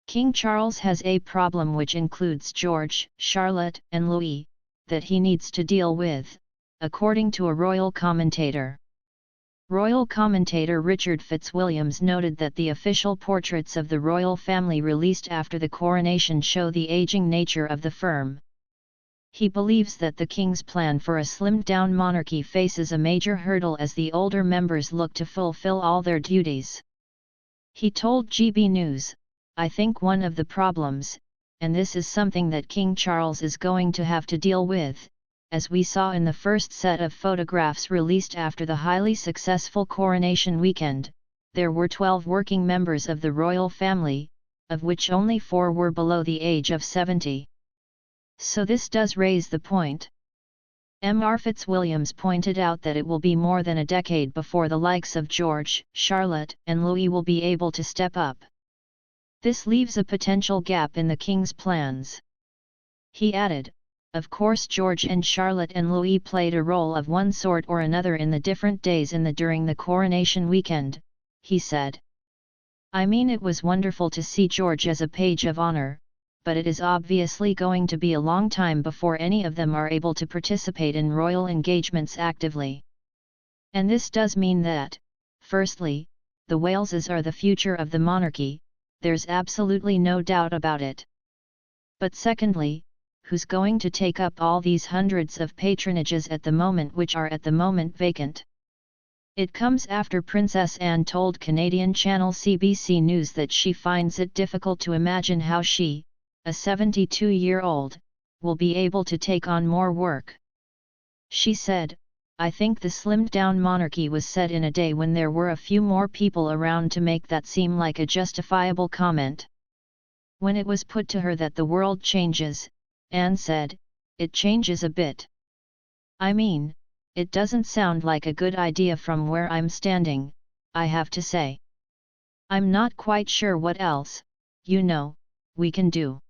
King Charles has a problem which includes George, Charlotte, and Louis, that he needs to deal with, according to a royal commentator. Royal commentator Richard Fitzwilliams noted that the official portraits of the royal family released after the coronation show the aging nature of the firm. He believes that the king's plan for a slimmed-down monarchy faces a major hurdle as the older members look to fulfill all their duties. He told GB News, "I think one of the problems, and this is something that King Charles is going to have to deal with, as we saw in the first set of photographs released after the highly successful coronation weekend, there were 12 working members of the royal family, of which only 4 were below the age of 70. So this does raise the point." Mr. Fitzwilliams pointed out that it will be more than a decade before the likes of George, Charlotte, and Louis will be able to step up. This leaves a potential gap in the king's plans. He added, "Of course George and Charlotte and Louis played a role of one sort or another in the different days during the coronation weekend," he said. "I mean, it was wonderful to see George as a page of honor, but it is obviously going to be a long time before any of them are able to participate in royal engagements actively. And this does mean that, firstly, the Waleses are the future of the monarchy, there's absolutely no doubt about it. But secondly, who's going to take up all these hundreds of patronages at the moment which are at the moment vacant?" It comes after Princess Anne told Canadian channel CBC News that she finds it difficult to imagine how she, a 72-year-old, will be able to take on more work. She said, "I think the slimmed-down monarchy was said in a day when there were a few more people around to make that seem like a justifiable comment. When it was put to her that the world changes, Anne said, it changes a bit. I mean, it doesn't sound like a good idea from where I'm standing, I have to say. I'm not quite sure what else, we can do."